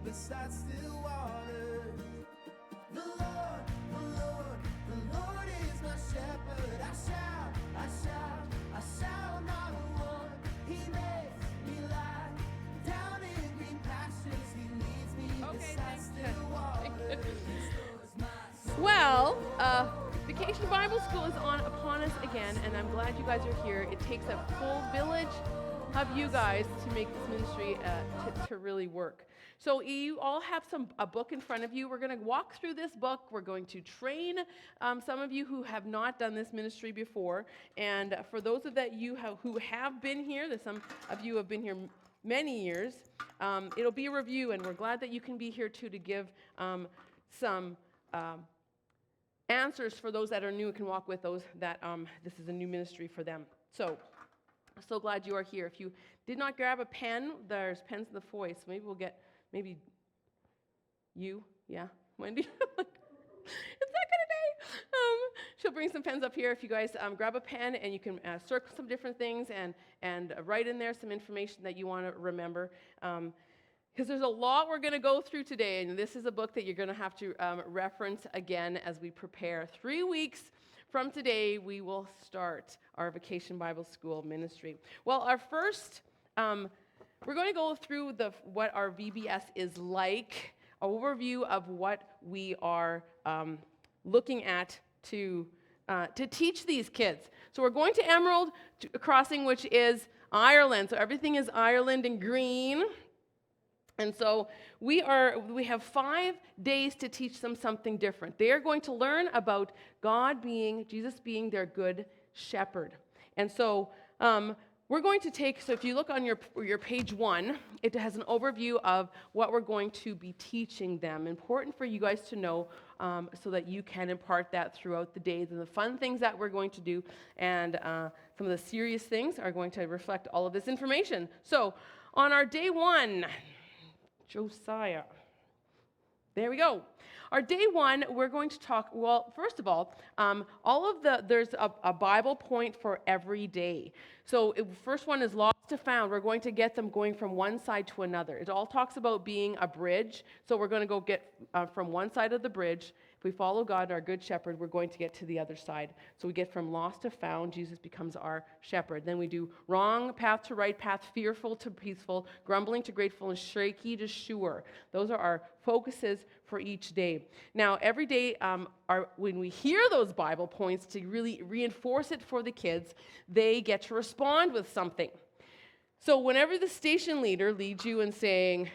beside still waters. The Lord, the Lord, the Lord is my shepherd. I shall not want. He makes me lie down in green pastures. He leads me beside still waters. Well, Vacation Bible School is upon us again, and I'm glad you guys are here. It takes a full village of you guys to make this ministry to really work. So you all have a book in front of you. We're going to walk through this book. We're going to train some of you who have not done this ministry before. And for those of you who have been here, some of you have been here many years, it'll be a review, and we're glad that you can be here too to give some answers for those that are new and can walk with those that this is a new ministry for them. So glad you are here. If you did not grab a pen, there's pens in the foyer, so maybe we'll get, maybe you, yeah, Wendy. It's that kind of day. She'll bring some pens up here. If you guys grab a pen and you can circle some different things and write in there some information that you want to remember. Because there's a lot we're going to go through today, and this is a book that you're going to have to reference again as we prepare. 3 weeks from today, we will start our Vacation Bible School ministry. Well, our first, we're going to go through what our VBS is like, an overview of what we are looking at to teach these kids. So we're going to Emerald Crossing, which is Ireland. So everything is Ireland in green. And so we have 5 days to teach them something different. They are going to learn about Jesus being their good shepherd. And so we're going to so if you look on your page 1, it has an overview of what we're going to be teaching them. Important for you guys to know so that you can impart that throughout the days. And the fun things that we're going to do and some of the serious things are going to reflect all of this information. So on our day 1, Josiah. There we go. Our day 1, we're going to talk, well, first of all there's a Bible point for every day. So first one is lost to found. We're going to get them going from one side to another. It all talks about being a bridge. So we're going to go get from one side of the bridge. If we follow God, our good shepherd, we're going to get to the other side. So we get from lost to found. Jesus becomes our shepherd. Then we do wrong path to right path, fearful to peaceful, grumbling to grateful, and shaky to sure. Those are our focuses for each day. Now, every day, when we hear those Bible points to really reinforce it for the kids, they get to respond with something. So whenever the station leader leads you in saying,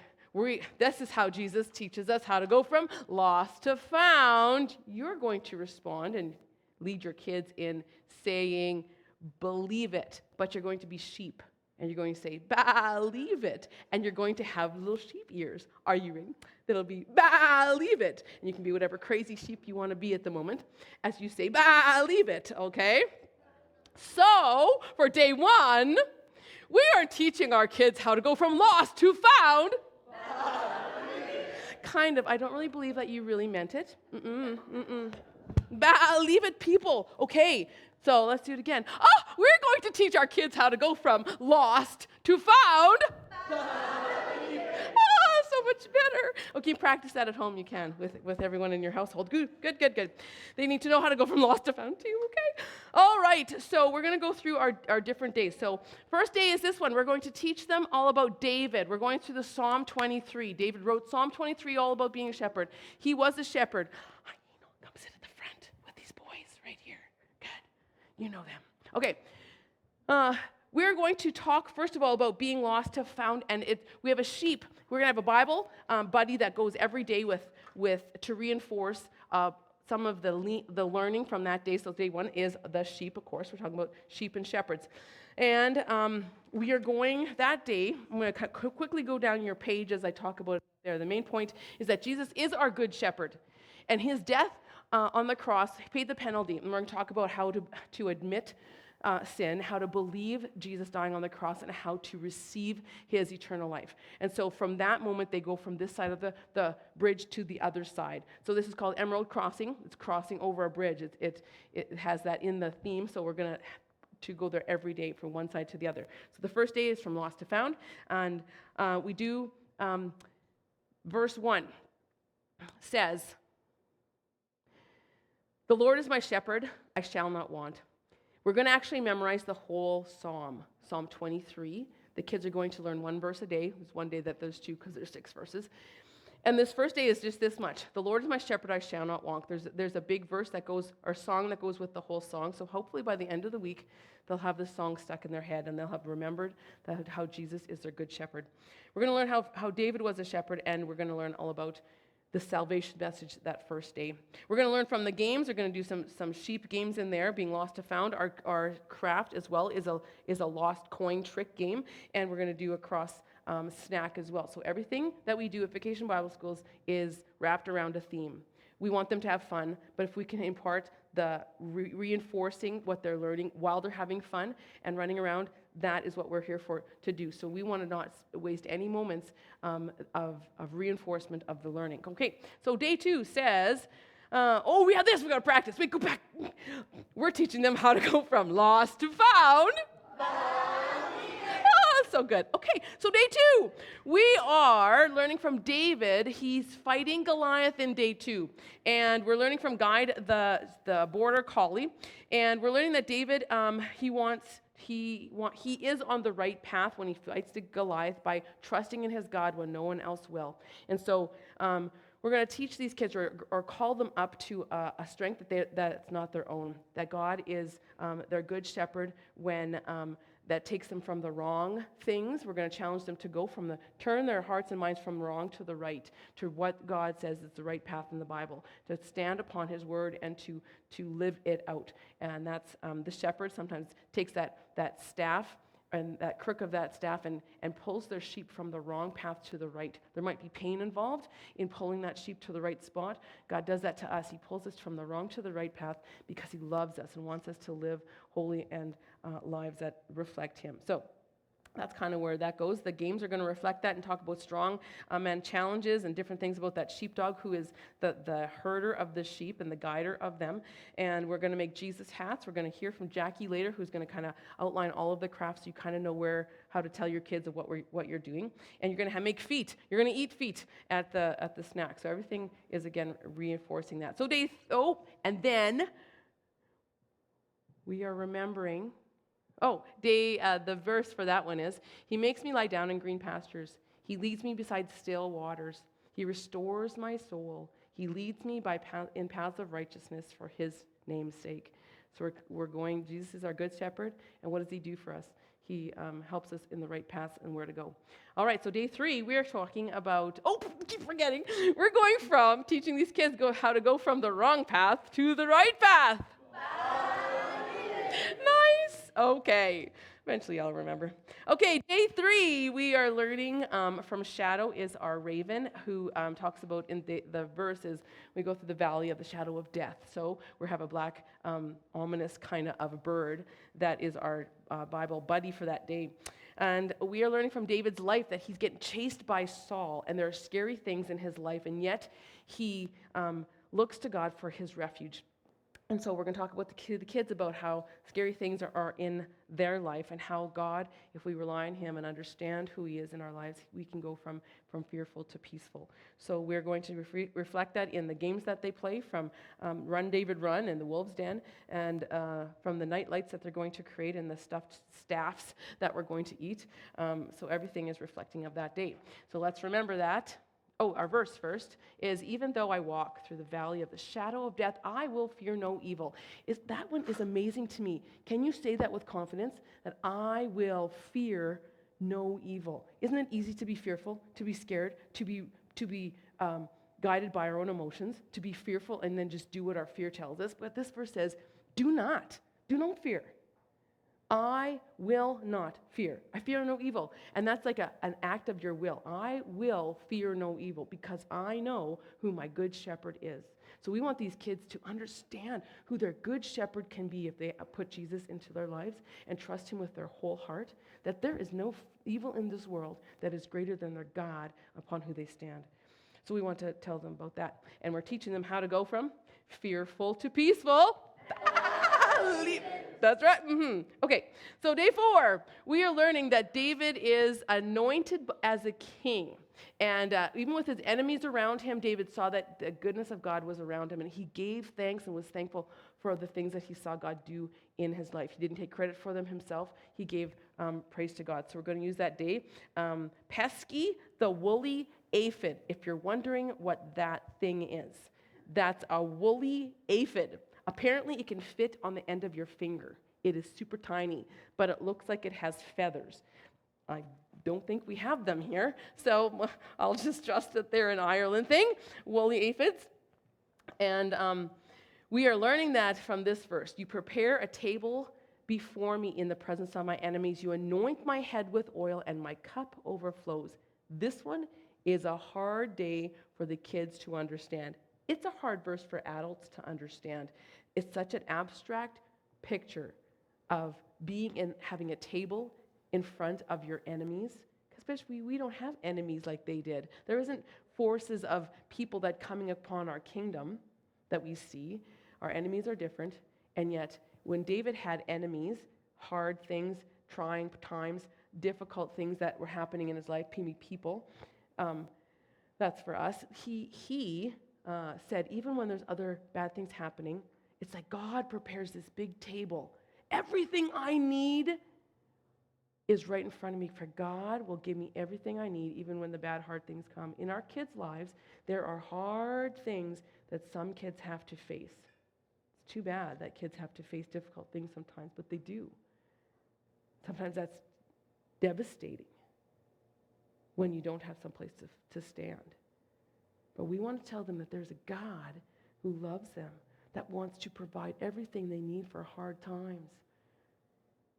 this is how Jesus teaches us how to go from lost to found, you're going to respond and lead your kids in saying, believe it, but you're going to be sheep. And you're going to say, believe it. And you're going to have little sheep ears. Are you ready? That'll be, believe it. And you can be whatever crazy sheep you want to be at the moment as you say, believe it, okay? So, for day 1, we are teaching our kids how to go from lost to found. Kind of. I don't really believe that you really meant it. Believe it, people. Okay, so let's do it again. We're going to teach our kids how to go from lost to found. So much better. Okay, practice that at home. You can with everyone in your household. Good. They need to know how to go from lost to found too, okay? All right, so we're going to go through our different days. So first day is this one. We're going to teach them all about David. We're going through the Psalm 23. David wrote Psalm 23 all about being a shepherd. He was a shepherd. Come sit at the front with these boys right here. Good. You know them. Okay. We're going to talk, first of all, about being lost to found, and we have a sheep. We're going to have a Bible buddy that goes every day to reinforce some of the learning from that day. So day 1 is the sheep, of course. We're talking about sheep and shepherds. And we are going that day, I'm going to quickly go down your page as I talk about it there. The main point is that Jesus is our good shepherd, and his death on the cross paid the penalty. And we're going to talk about how to admit sin, how to believe Jesus dying on the cross, and how to receive his eternal life. And so from that moment, they go from this side of the bridge to the other side. So this is called Emerald Crossing. It's crossing over a bridge. It has that in the theme, so we're going to go there every day from one side to the other. So the first day is from lost to found, and we do verse 1 says, "The Lord is my shepherd, I shall not want." We're going to actually memorize the whole psalm, Psalm 23. The kids are going to learn one verse a day. There's one day that there's two because there's 6 verses. And this first day is just this much. The Lord is my shepherd, I shall not want. There's a big verse that goes, or song that goes with the whole song. So hopefully by the end of the week, they'll have this song stuck in their head and they'll have remembered that how Jesus is their good shepherd. We're going to learn how David was a shepherd, and we're going to learn all about the salvation message that first day. We're going to learn from the games. We're going to do some sheep games in there, being lost to found. Our craft as well is a lost coin trick game, and we're going to do a cross snack as well. So everything that we do at Vacation Bible Schools is wrapped around a theme. We want them to have fun, but if we can impart the reinforcing what they're learning while they're having fun and running around, that is what we're here for to do. So we want to not waste any moments of reinforcement of the learning. Okay, so day 2 says, we have this, we got to practice. We go back. We're teaching them how to go from lost to found. So good. Okay, so day 2, we are learning from David. He's fighting Goliath in day 2, and we're learning from Guide, the border collie, and we're learning that David, he is on the right path when he fights the Goliath by trusting in his God when no one else will. And so we're going to teach these kids or call them up to a strength that's not their own, that God is their good shepherd when that takes them from the wrong things. We're going to challenge them to turn their hearts and minds from wrong to the right, to what God says is the right path in the Bible, to stand upon his word and to live it out. And that's the shepherd sometimes takes that staff and that crook of that staff and pulls their sheep from the wrong path to the right. There might be pain involved in pulling that sheep to the right spot. God does that to us. He pulls us from the wrong to the right path because he loves us and wants us to live holy and lives that reflect him. So that's kind of where that goes. The games are going to reflect that and talk about strong man challenges and different things about that sheepdog who is the herder of the sheep and the guider of them. And we're going to make Jesus hats. We're going to hear from Jackie later, who's going to kind of outline all of the crafts so you kind of know how to tell your kids of what you're doing. And you're going to make feet. You're going to eat feet at the snack. So everything is, again, reinforcing that. So and then we are remembering. The verse for that one is, he makes me lie down in green pastures. He leads me beside still waters. He restores my soul. He leads me in paths of righteousness for his name's sake. So Jesus is our good shepherd, and what does he do for us? He helps us in the right path and where to go. All right, so day 3, we are talking about, keep forgetting, we're going from teaching these kids how to go from the wrong path to the right path. Nice. Okay. Eventually I'll remember. Okay, day 3, we are learning from Shadow is our raven, who talks about in the verses, we go through the valley of the shadow of death. So we have a black, ominous kind of a bird that is our Bible buddy for that day. And we are learning from David's life that he's getting chased by Saul, and there are scary things in his life, and yet he looks to God for his refuge. And so we're going to talk about the kids about how scary things are in their life and how God, if we rely on him and understand who he is in our lives, we can go from fearful to peaceful. So we're going to reflect that in the games that they play, from Run, David, Run and the Wolves Den, and from the night lights that they're going to create and the stuffed staffs that we're going to eat. So everything is reflecting of that day. So let's remember that. Our verse first is, even though I walk through the valley of the shadow of death, I will fear no evil. That one is amazing to me. Can you say that with confidence? That I will fear no evil. Isn't it easy to be fearful, to be scared, to be guided by our own emotions, to be fearful and then just do what our fear tells us? But this verse says, do not fear. I will not fear. I fear no evil. And that's like an act of your will. I will fear no evil because I know who my good shepherd is. So we want these kids to understand who their good shepherd can be if they put Jesus into their lives and trust him with their whole heart, that there is no evil in this world that is greater than their God upon who they stand. So we want to tell them about that. And we're teaching them how to go from fearful to peaceful. That's right. Okay, so day 4, we are learning that David is anointed as a king. And even with his enemies around him, David saw that the goodness of God was around him, and he gave thanks and was thankful for the things that he saw God do in his life. He didn't take credit for them himself. He gave praise to God. So we're going to use that day. Pesky, the woolly aphid, if you're wondering what that thing is. That's a woolly aphid. Apparently, it can fit on the end of your finger. It is super tiny, but it looks like it has feathers. I don't think we have them here, so I'll just trust that they're an Ireland thing, woolly aphids. And we are learning that from this verse. You prepare a table before me in the presence of my enemies. You anoint my head with oil, and my cup overflows. This one is a hard day for the kids to understand. It's a hard verse for adults to understand. It's such an abstract picture of having a table in front of your enemies. Especially we don't have enemies like they did. There isn't forces of people that coming upon our kingdom that we see. Our enemies are different. And yet, when David had enemies, hard things, trying times, difficult things that were happening in his life, people, that's for us. He said, even when there's other bad things happening, it's like God prepares this big table. Everything I need is right in front of me, for God will give me everything I need, even when the bad, hard things come. In our kids' lives, there are hard things that some kids have to face. It's too bad that kids have to face difficult things sometimes, but they do. Sometimes that's devastating when you don't have some place to stand. But we want to tell them that there's a God who loves them, that wants to provide everything they need for hard times.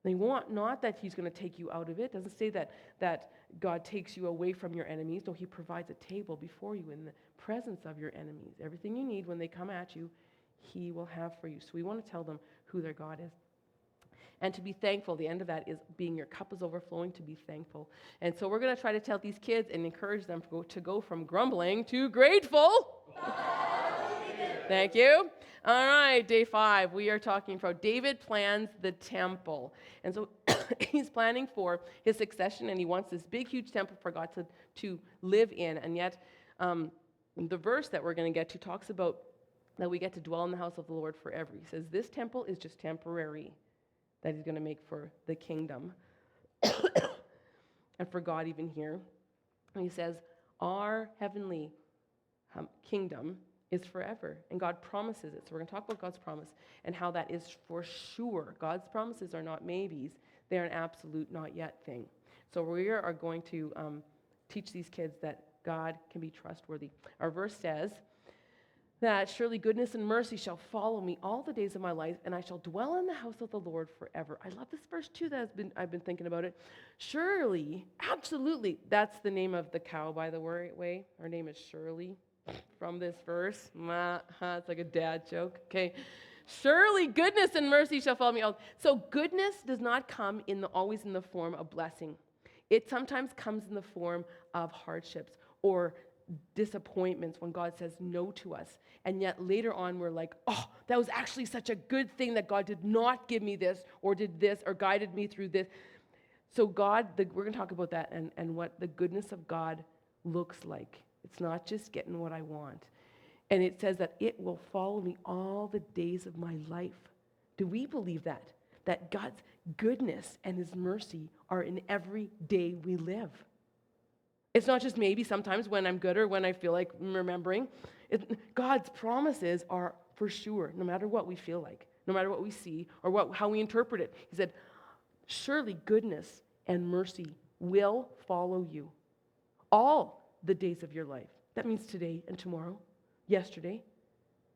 They want not that he's going to take you out of it. It doesn't say that God takes you away from your enemies. No, he provides a table before you in the presence of your enemies. Everything you need when they come at you, he will have for you. So we want to tell them who their God is. And to be thankful, the end of that is being your cup is overflowing, to be thankful. And so we're going to try to tell these kids and encourage them to go from grumbling to grateful. Thank you. All right, day 5, we are talking about David plans the temple. And so he's planning for his succession, and he wants this big, huge temple for God to live in. And yet the verse that we're going to get to talks about that we get to dwell in the house of the Lord forever. He says this temple is just temporary, that he's going to make for the kingdom and for God even here. And he says our heavenly kingdom is forever, and God promises it. So we're going to talk about God's promise and how that is for sure. God's promises are not maybes. They're an absolute not yet thing. So we are going to teach these kids that God can be trustworthy. Our verse says that surely goodness and mercy shall follow me all the days of my life, and I shall dwell in the house of the Lord forever. I love this verse too. I've been thinking about it. Surely, absolutely, that's the name of the cow, by the way. Her name is Shirley. From this verse, it's like a dad joke. Okay, surely goodness and mercy shall follow me all. So goodness does not come always in the form of blessing. It sometimes comes in the form of hardships or disappointments when God says no to us. And yet later on we're like, oh, that was actually such a good thing that God did not give me this or did this or guided me through this. So we're going to talk about that and what the goodness of God looks like. It's not just getting what I want. And it says that it will follow me all the days of my life. Do we believe that? That God's goodness and his mercy are in every day we live. It's not just maybe sometimes when I'm good or when I feel like remembering. God's promises are for sure, no matter what we feel like, no matter what we see or how we interpret it. He said, surely goodness and mercy will follow you all the days of your life. That means today and tomorrow, yesterday.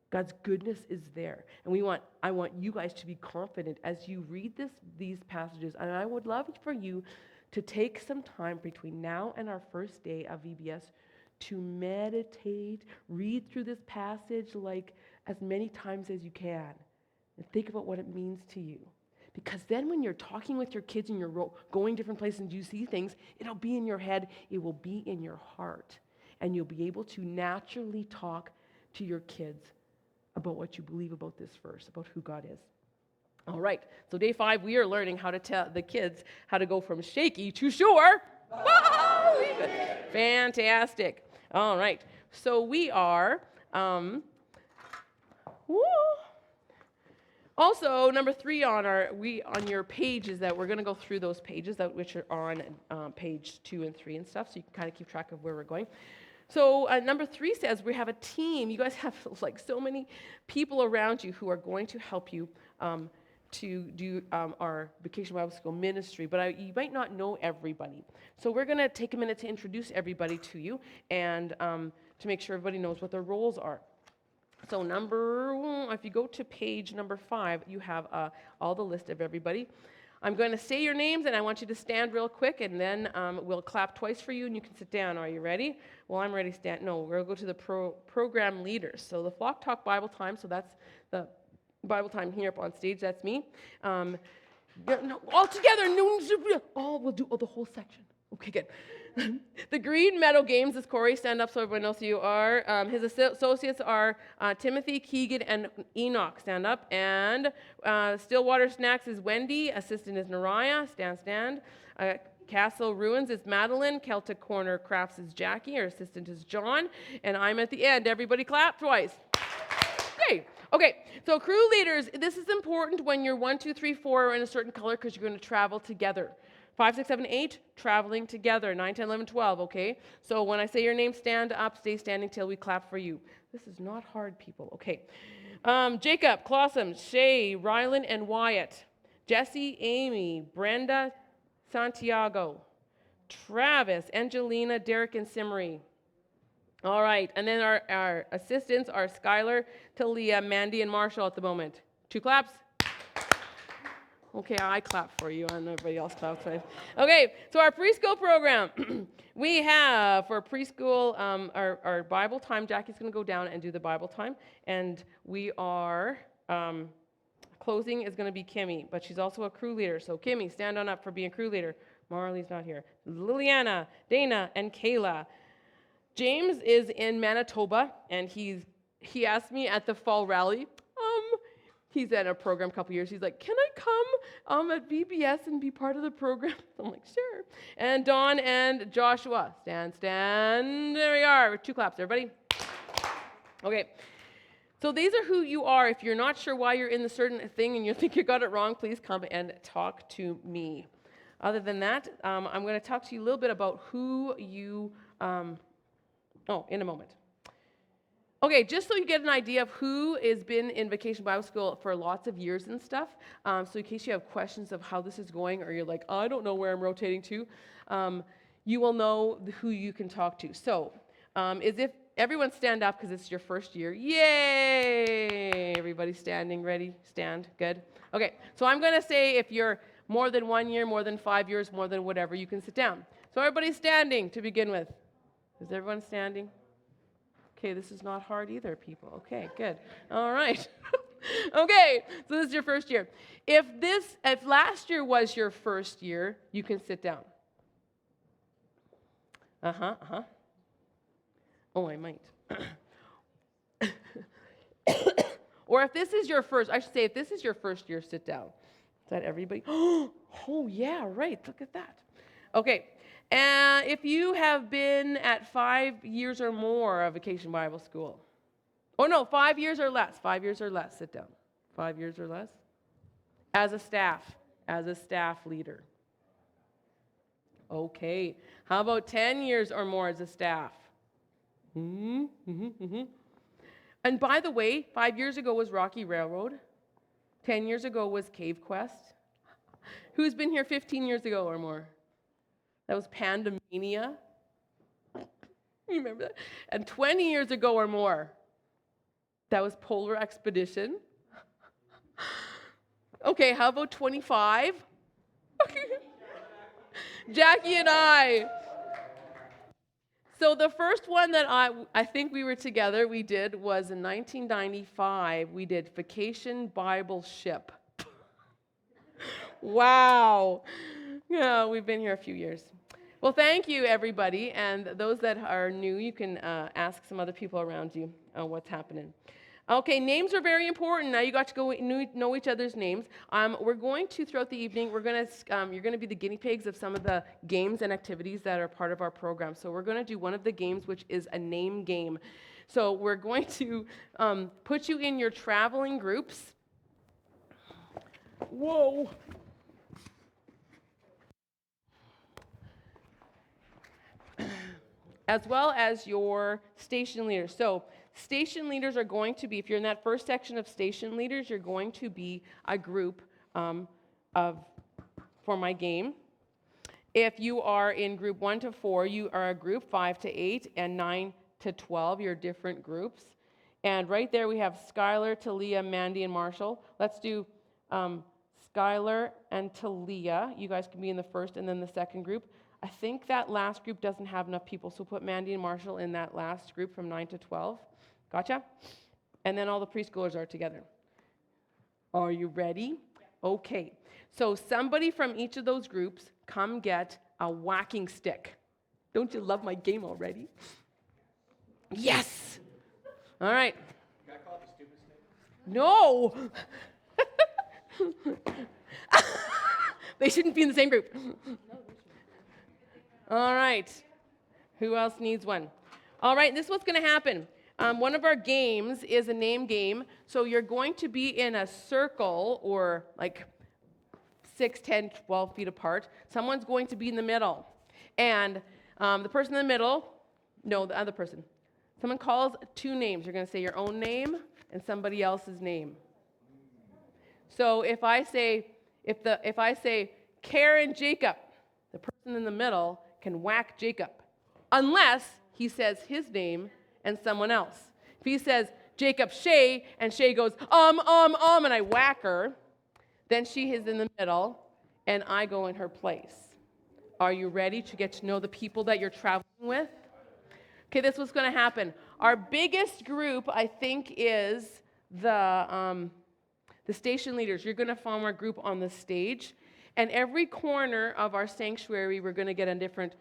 God's goodness is there. And I want you guys to be confident as you read these passages. And I would love for you to take some time between now and our first day of VBS to meditate, read through this passage like as many times as you can, and think about what it means to you. Because then when you're talking with your kids and you're going different places and you see things, it'll be in your head, it will be in your heart. And you'll be able to naturally talk to your kids about what you believe about this verse, about who God is. All right, so day 5, we are learning how to tell the kids how to go from shaky to sure. Fantastic. All right, so we are, woo. Also, number 3 on your pages that we're going to go through those pages which are on page 2 and 3 and stuff, so you can kind of keep track of where we're going. So number 3 says we have a team. You guys have like so many people around you who are going to help you to do our Vacation Bible School ministry, but you might not know everybody. So we're going to take a minute to introduce everybody to you and to make sure everybody knows what their roles are. So if you go to page number 5, you have all the list of everybody. I'm going to say your names, and I want you to stand real quick, and then we'll clap twice for you, and you can sit down. Are you ready? Well, I'm ready. No, we're going to go to the program leaders. So the Flock Talk Bible Time, so that's the Bible time here up on stage. That's me. No, all together. We'll do the whole section. Okay, good. The Green Meadow Games is Corey. Stand up so everyone knows who you are. His associates are Timothy, Keegan, and Enoch. Stand up. And Stillwater Snacks is Wendy. Assistant is Nariah. Stand. Castle Ruins is Madeline. Celtic Corner Crafts is Jackie. Our assistant is John. And I'm at the end. Everybody clap twice. Great. Okay, so crew leaders, this is important when you're 1, 2, 3, 4 are in a certain color because you're going to travel together. 5, 6, 7, 8, traveling together. 9, 10, 11, 12, okay? So when I say your name, stand up, stay standing till we clap for you. This is not hard, people. Okay. Jacob, Clausen, Shay, Rylan, and Wyatt. Jesse, Amy, Brenda, Santiago. Travis, Angelina, Derek, and Simri. All right, and then our assistants are Skylar, Talia, Mandy, and Marshall at the moment. 2 claps. Okay, I clap for you, and everybody else claps. Right? Okay, so our preschool program. We have, for preschool, our Bible time. Jackie's going to go down and do the Bible time, and we are, closing is going to be Kimmy, but she's also a crew leader. So Kimmy, stand on up for being crew leader. Marley's not here. Liliana, Dana, and Kayla. James is in Manitoba, and he asked me at the fall rally, he's at a program a couple years, he's like, can I come at VBS and be part of the program? I'm like, sure. And Dawn and Joshua, stand, there we are, 2 claps, everybody. Okay, so these are who you are. If you're not sure why you're in the certain thing and you think you got it wrong, please come and talk to me. Other than that, I'm going to talk to you a little bit about who you in a moment. Okay, just so you get an idea of who has been in Vacation Bible School for lots of years and stuff, so in case you have questions of how this is going, or you're like, I don't know where I'm rotating to, you will know who you can talk to. So, is if everyone stand up because it's your first year. Yay! Everybody standing, ready, stand, good. Okay, so I'm going to say if you're more than 1 year, more than 5 years, more than whatever, you can sit down. So everybody's standing to begin with. Is everyone standing? Okay, this is not hard either, people. Okay, good. All right. Okay, so this is your first year. If last year was your first year, you can sit down. Oh, I might. Or if this is your first, I should say, if this is your first year, sit down. Is that everybody? Oh, yeah, right. Look at that. Okay. And if you have been at 5 years or more of Vacation Bible School. Oh, no, 5 years or less. 5 years or less. Sit down. 5 years or less. As a staff leader. Okay. How about 10 years or more as a staff? And by the way, 5 years ago was Rocky Railroad. 10 years ago was Cave Quest. Who's been here 15 years ago or more? That was Pandemania. You remember that? And 20 years ago or more, that was Polar Expedition. Okay, how about 25? Jackie and I. So the first one that I think we were together, we did was in 1995. We did Vacation Bible Ship. Wow. Yeah, we've been here a few years. Well, thank you, everybody. And those that are new, you can ask some other people around you what's happening. Okay, names are very important. Now you got to go know each other's names. We're going to, throughout the evening, you're going to be the guinea pigs of some of the games and activities that are part of our program. So we're going to do one of the games, which is a name game. So we're going to put you in your traveling groups. Whoa. As well as your station leaders. So station leaders are going to be, if you're in that first section of station leaders, you're going to be a group for my game. If you are in group 1 to 4, you are a group. 5 to 8, and 9 to 12, you're different groups. And right there we have Skylar, Talia, Mandy, and Marshall. Let's do Skylar and Talia. You guys can be in the first and then the second group. I think that last group doesn't have enough people, so put Mandy and Marshall in that last group from 9 to 12. Gotcha? And then all the preschoolers are together. Are you ready? Okay. So somebody from each of those groups come get a whacking stick. Don't you love my game already? Yes! All right. Can I call it the stupid stick? No! They shouldn't be in the same group. All right. Who else needs one? All right, this is what's going to happen. One of our games is a name game. So you're going to be in a circle or like 6, 10, 12 feet apart. Someone's going to be in the middle. And the person in the middle, no, the other person. Someone calls 2 names. You're going to say your own name and somebody else's name. So if I say Karen Jacob, the person in the middle can whack Jacob, unless he says his name and someone else. If he says Jacob Shay, and Shay goes, and I whack her, then she is in the middle, and I go in her place. Are you ready to get to know the people that you're traveling with? Okay, this is what's going to happen. Our biggest group, I think, is the station leaders. You're going to form our group on the stage. And every corner of our sanctuary, we're going to get a different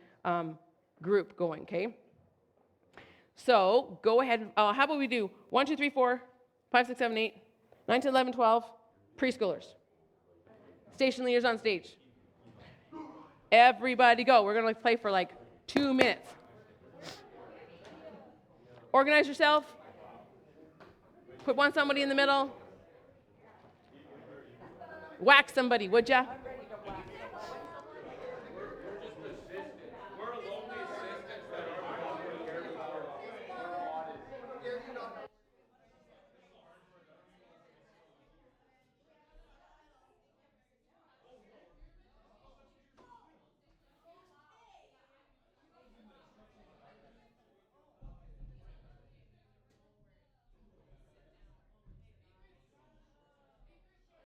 group going, okay? So go ahead. How about we do 1, 2, 3, 4, 5, 6, 7, 8, 9, 10, 11, 12, preschoolers. Station leaders on stage. Everybody go. We're going to play for like 2 minutes. Organize yourself. Put somebody in the middle. Whack somebody, would ya?